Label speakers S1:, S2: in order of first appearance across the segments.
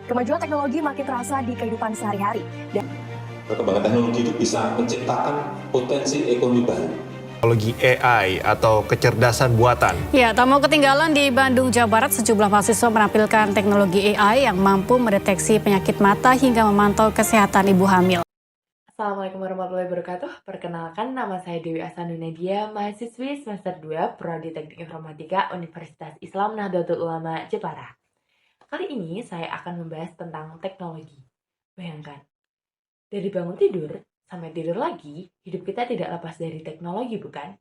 S1: Kemajuan teknologi makin terasa di kehidupan sehari-hari.
S2: Perkembangan teknologi itu bisa menciptakan potensi ekonomi baru.
S3: Teknologi AI atau kecerdasan buatan.
S4: Ya, tak mau ketinggalan di Bandung, Jawa Barat, sejumlah mahasiswa menampilkan teknologi AI yang mampu mendeteksi penyakit mata hingga memantau kesehatan ibu hamil.
S5: Assalamualaikum warahmatullahi wabarakatuh. Perkenalkan, nama saya Dewi Asanunadia, mahasiswi semester 2 Prodi Teknik Informatika Universitas Islam Nahdlatul Ulama Jepara. Kali ini saya akan membahas tentang teknologi. Bayangkan, dari bangun tidur sampai tidur lagi, hidup kita tidak lepas dari teknologi, bukan?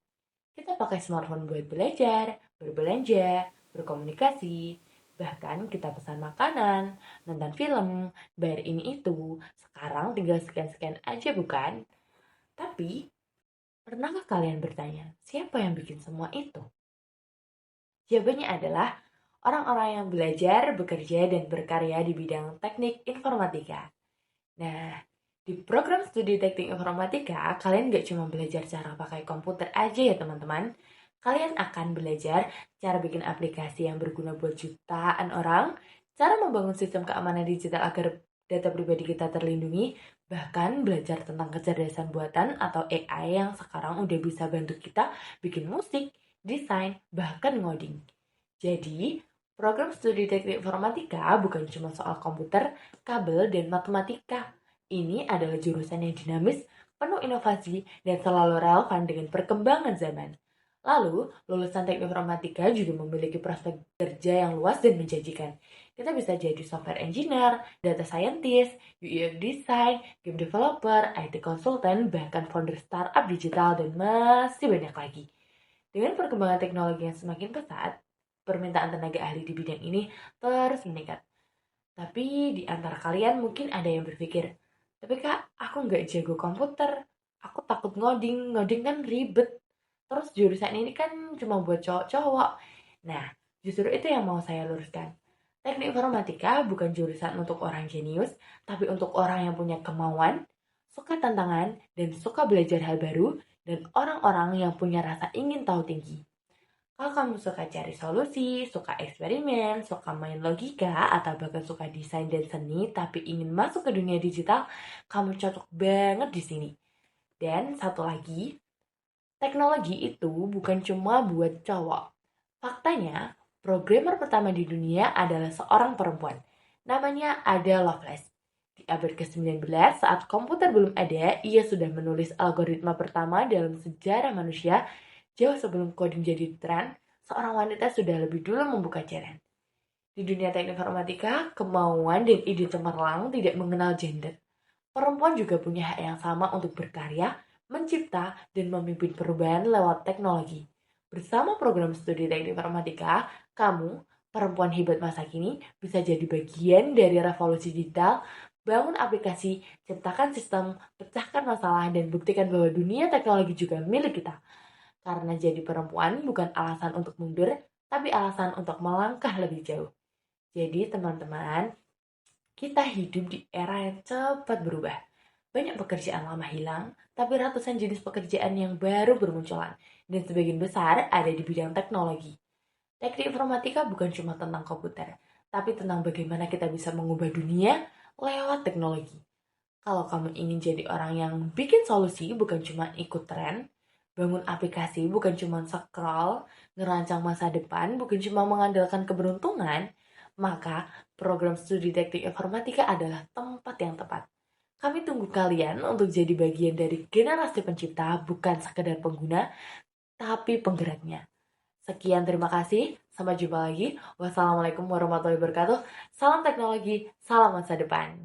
S5: Kita pakai smartphone buat belajar, berbelanja, berkomunikasi, bahkan kita pesan makanan, nonton film, bayar ini itu. Sekarang tinggal scan-scan aja, bukan? Tapi, pernahkah kalian bertanya, siapa yang bikin semua itu? Jawabannya adalah orang-orang yang belajar, bekerja, dan berkarya di bidang teknik informatika. Nah, di program studi teknik informatika, kalian gak cuma belajar cara pakai komputer aja ya teman-teman. Kalian akan belajar cara bikin aplikasi yang berguna buat jutaan orang, cara membangun sistem keamanan digital agar data pribadi kita terlindungi, bahkan belajar tentang kecerdasan buatan atau AI yang sekarang udah bisa bantu kita bikin musik, desain, bahkan ngoding. Jadi, program studi teknik informatika bukan cuma soal komputer, kabel, dan matematika. Ini adalah jurusan yang dinamis, penuh inovasi, dan selalu relevan dengan perkembangan zaman. Lalu, lulusan teknik informatika juga memiliki prospek kerja yang luas dan menjanjikan. Kita bisa jadi software engineer, data scientist, UX design, game developer, IT consultant, bahkan founder startup digital, dan masih banyak lagi. Dengan perkembangan teknologi yang semakin pesat, permintaan tenaga ahli di bidang ini terus meningkat. Tapi di antara kalian mungkin ada yang berpikir, tapi kak, aku nggak jago komputer, aku takut ngoding kan ribet. Terus jurusan ini kan cuma buat cowok-cowok. Nah, justru itu yang mau saya luruskan. Teknik informatika bukan jurusan untuk orang jenius, tapi untuk orang yang punya kemauan, suka tantangan, dan suka belajar hal baru, dan orang-orang yang punya rasa ingin tahu tinggi. Kalau kamu suka cari solusi, suka eksperimen, suka main logika, atau bahkan suka desain dan seni, tapi ingin masuk ke dunia digital, kamu cocok banget di sini. Dan satu lagi, teknologi itu bukan cuma buat cowok. Faktanya, programmer pertama di dunia adalah seorang perempuan. Namanya Ada Lovelace. Di abad ke-19, saat komputer belum ada, ia sudah menulis algoritma pertama dalam sejarah manusia. Jauh sebelum coding jadi tren, seorang wanita sudah lebih dulu membuka jalan. Di dunia teknik informatika, kemauan dan ide cemerlang tidak mengenal gender. Perempuan juga punya hak yang sama untuk berkarya, mencipta, dan memimpin perubahan lewat teknologi. Bersama program studi teknik informatika, kamu, perempuan hebat masa kini, bisa jadi bagian dari revolusi digital, bangun aplikasi, ciptakan sistem, pecahkan masalah, dan buktikan bahwa dunia teknologi juga milik kita. Karena jadi perempuan bukan alasan untuk mundur, tapi alasan untuk melangkah lebih jauh. Jadi teman-teman, kita hidup di era yang cepat berubah. Banyak pekerjaan lama hilang, tapi ratusan jenis pekerjaan yang baru bermunculan. Dan sebagian besar ada di bidang teknologi. Teknik informatika bukan cuma tentang komputer, tapi tentang bagaimana kita bisa mengubah dunia lewat teknologi. Kalau kamu ingin jadi orang yang bikin solusi bukan cuma ikut tren, bangun aplikasi bukan cuma scroll, ngerancang masa depan bukan cuma mengandalkan keberuntungan, maka program studi teknik informatika adalah tempat yang tepat. Kami tunggu kalian untuk jadi bagian dari generasi pencipta, bukan sekedar pengguna, tapi penggeraknya. Sekian, terima kasih. Sampai jumpa lagi. Wassalamualaikum warahmatullahi wabarakatuh. Salam teknologi, salam masa depan.